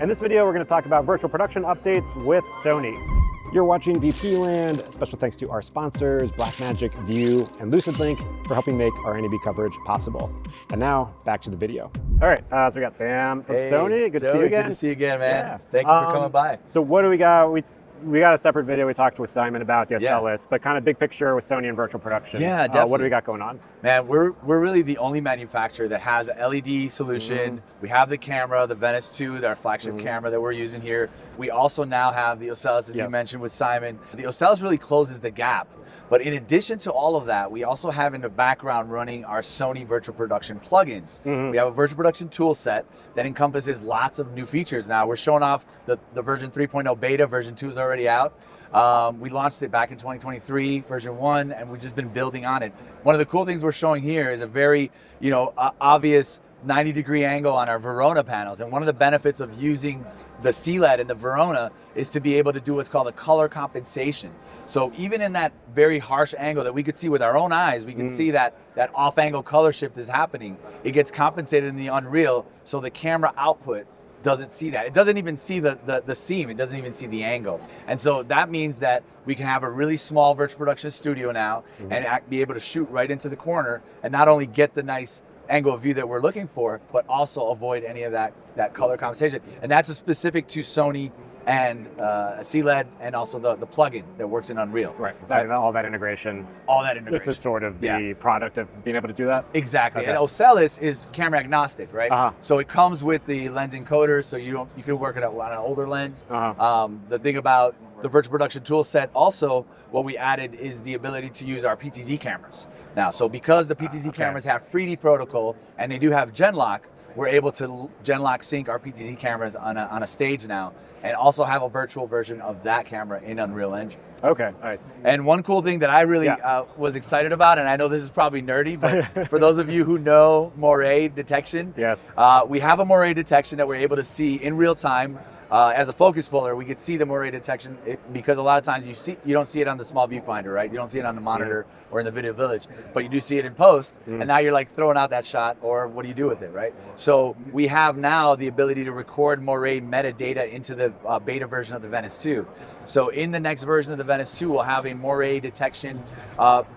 In this video, we're going to talk about virtual production updates with Sony. You're watching VP Land. Special thanks to our sponsors, Blackmagic, View, and LucidLink for helping make our NAB coverage possible. And now, back to the video. All right, so we got Sam from Sony. Good to see you again. Good to see you again, man. Yeah. Thank you for coming by. So what do we got? We got a separate video we talked with Simon about the OCELLUS, but kind of big picture with Sony and virtual production. Yeah, definitely. What do we got going on? Man, we're really the only manufacturer that has an LED solution. We have the camera, the Venice 2, our flagship camera that we're using here. We also now have the OCELLUS, as you mentioned with Simon. The OCELLUS really closes the gap. But in addition to all of that, we also have in the background running our Sony virtual production plugins. We have a virtual production tool set that encompasses lots of new features. Now we're showing off the version 3.0 beta, version 2 is already out. We launched it back in 2023, version 1, and we've just been building on it. One of the cool things we're showing here is a very, obvious 90-degree angle on our Verona panels. And one of the benefits of using the CLED and the Verona is to be able to do what's called a color compensation. So even in that very harsh angle that we could see with our own eyes, we can see that off-angle color shift is happening. It gets compensated in the Unreal, so the camera output doesn't see that. It doesn't even see the seam. It doesn't even see the angle. And so that means that we can have a really small virtual production studio now and be able to shoot right into the corner and not only get the nice angle of view that we're looking for, but also avoid any of that color compensation. And that's specific to Sony and CLED and also the plugin that works in Unreal. Right, all that integration. All that integration. This is sort of the product of being able to do that? Exactly, and OCELLUS is camera agnostic, right? So it comes with the lens encoder, so you can work it on an older lens. The thing about the virtual production tool set also, what we added is the ability to use our PTZ cameras. Now, so because the PTZ cameras have 3D protocol and they do have Genlock, we're able to Genlock sync our PTZ cameras on a stage now, and also have a virtual version of that camera in Unreal Engine. Okay, nice. And one cool thing that I really was excited about, and I know this is probably nerdy, but for those of you who know Moiré detection, we have a Moiré detection that we're able to see in real time. As a focus puller, we could see the Moiré detection because a lot of times you don't see it on the small viewfinder, right? You don't see it on the monitor or in the video village, but you do see it in post, and now you're like throwing out that shot, or what do you do with it, right? So we have now the ability to record Moiré metadata into the beta version of the Venice 2. So in the next version of the Venice 2, we'll have a Moiré detection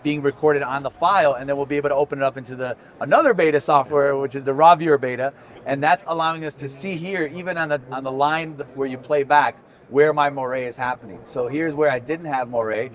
being recorded on the file, and then we'll be able to open it up into another beta software, which is the Raw Viewer beta. And that's allowing us to see here, even on the line where you play back, where my Moiré is happening. So here's where I didn't have Moiré,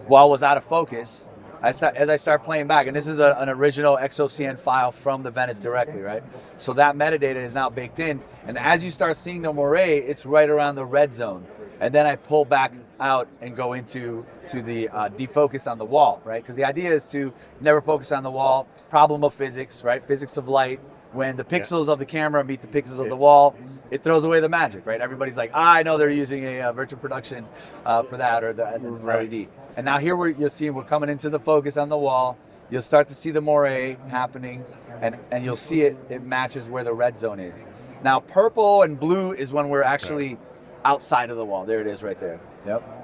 while it was out of focus. As I start playing back, and this is an original XOCN file from the Venice directly, right? So that metadata is now baked in, and as you start seeing the Moiré, it's right around the red zone. And then I pull back out and go into the defocus on the wall, right? Because the idea is to never focus on the wall. Problem of physics, right? Physics of light. When the pixels of the camera meet the pixels of the wall, it throws away the magic, right? Everybody's like, I know they're using a virtual production for that, or the LED. And now here you'll see we're coming into the focus on the wall. You'll start to see the Moiré happening, and you'll see it matches where the red zone is. Now purple and blue is when we're actually outside of the wall. There it is right there. Yep.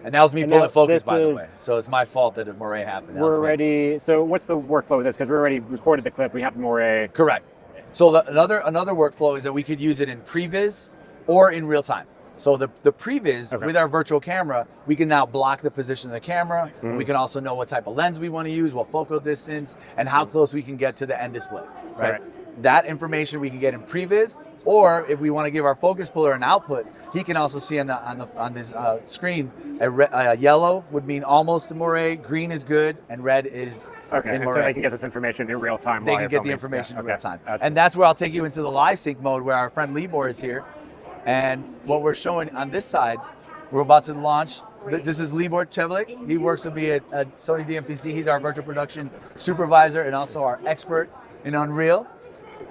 And that was me pulling focus, by the way. So it's my fault that Moiré happened. We're ready. So what's the workflow with this? Because we already recorded the clip. We have the Moiré. Correct. So another workflow is that we could use it in previs or in real time. So the previs with our virtual camera, we can now block the position of the camera. We can also know what type of lens we want to use, what focal distance, and how close we can get to the end display. Right. That information we can get in previs, or if we want to give our focus puller an output, he can also see on this screen a yellow would mean almost a Moiré, green is good, and red is in Moiré. So they can get this information in real time. They can get the information in real time, and that's where I'll take you into the live sync mode, where our friend Libor is here. And what we're showing on this side, we're about to launch. This is Libor Chevlik. He works with me at Sony DMPC. He's our virtual production supervisor and also our expert in Unreal.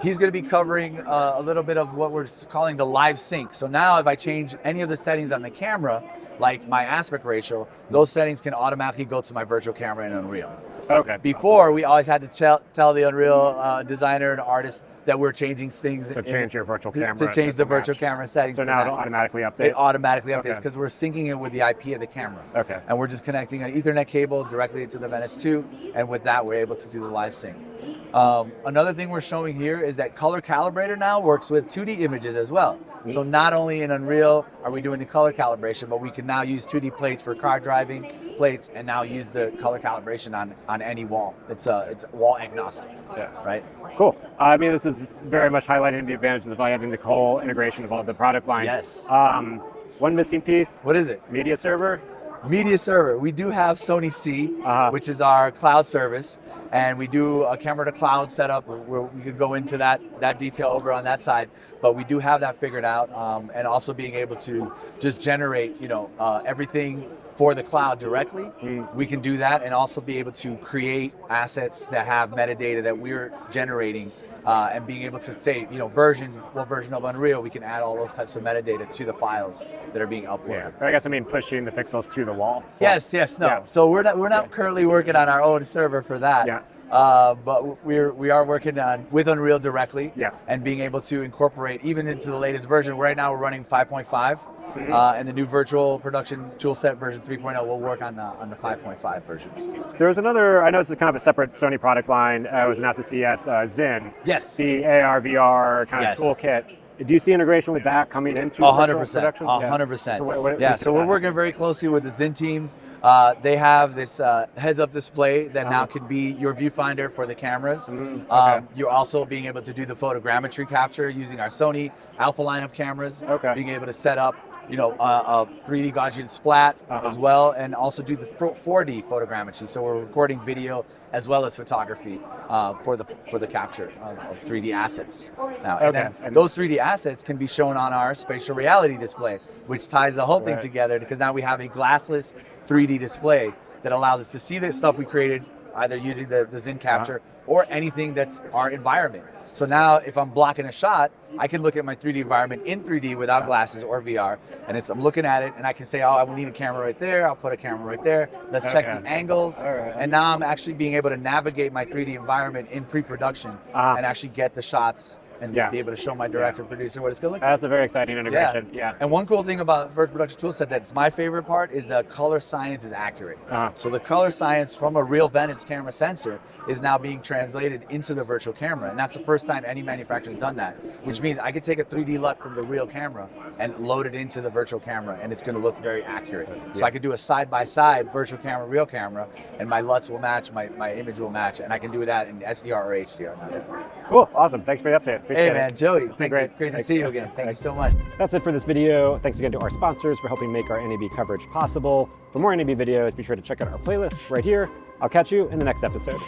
He's going to be covering a little bit of what we're calling the live sync. So now if I change any of the settings on the camera, like my aspect ratio, those settings can automatically go to my virtual camera in Unreal. Okay. Before, we always had to tell the Unreal designer and artist that we're changing things. So change your virtual camera. To change the virtual camera settings. So now it'll automatically update? It automatically updates because we're syncing it with the IP of the camera. Okay. And we're just connecting an Ethernet cable directly into the Venice 2, and with that, we're able to do the live sync. Another thing we're showing here is that Color Calibrator now works with 2D images as well. So not only in Unreal are we doing the color calibration, but we can now use 2D plates for car driving plates, and now use the color calibration on any wall. It's wall agnostic, right? Cool. I mean, this is very much highlighting the advantages of having the whole integration of all the product line. Yes. One missing piece. What is it? Media server. Media server. We do have Sony C, which is our cloud service, and we do a camera to cloud setup where we could go into that detail over on that side, but we do have that figured out, and also being able to just generate, everything for the cloud directly. We can do that, and also be able to create assets that have metadata that we're generating, and being able to say, what version of Unreal, we can add all those types of metadata to the files that are being uploaded. Yeah, I guess pushing the pixels to the wall. Yes, no. Yeah. So we're not currently working on our own server for that. Yeah. But we are working with Unreal directly, and being able to incorporate even into the latest version. Right now we're running 5.5, and the new virtual production toolset version 3.0 will work on the 5.5 version. There was another, I know it's kind of a separate Sony product line, it was announced at CES, Zin. Yes. The AR, VR kind of toolkit. Do you see integration with that coming into 100%, production? 100%. So we're working very closely with the Zin team. They have this heads-up display that now can be your viewfinder for the cameras. You're also being able to do the photogrammetry capture using our Sony Alpha line of cameras. Being able to set up, a 3D Gaussian splat as well, and also do the 4D photogrammetry. So we're recording video as well as photography for the capture of 3D assets. Now, and those 3D assets can be shown on our spatial reality display, which ties the whole thing together, because now we have a glassless 3D display that allows us to see the stuff we created either using the Zin capture or anything that's our environment. So now if I'm blocking a shot, I can look at my 3D environment in 3D without glasses or VR, and I'm looking at it, and I can say, oh, I need a camera right there, I'll put a camera right there, let's check the angles, and now I'm actually being able to navigate my 3D environment in pre-production and actually get the shots and be able to show my director, producer what it's going to look like. That's a very exciting integration. And one cool thing about virtual production toolset that's my favorite part is the color science is accurate. So the color science from a real Venice camera sensor is now being translated into the virtual camera, and that's the first time any manufacturer has done that, which means I could take a 3D LUT from the real camera and load it into the virtual camera, and it's going to look very accurate. So I could do a side-by-side virtual camera, real camera, and my LUTs will match, my image will match, and I can do that in SDR or HDR now. Cool, awesome, thanks for the update. Hey man, Joey, great to see you again. Thank you so much. That's it for this video. Thanks again to our sponsors for helping make our NAB coverage possible. For more NAB videos, be sure to check out our playlist right here. I'll catch you in the next episode.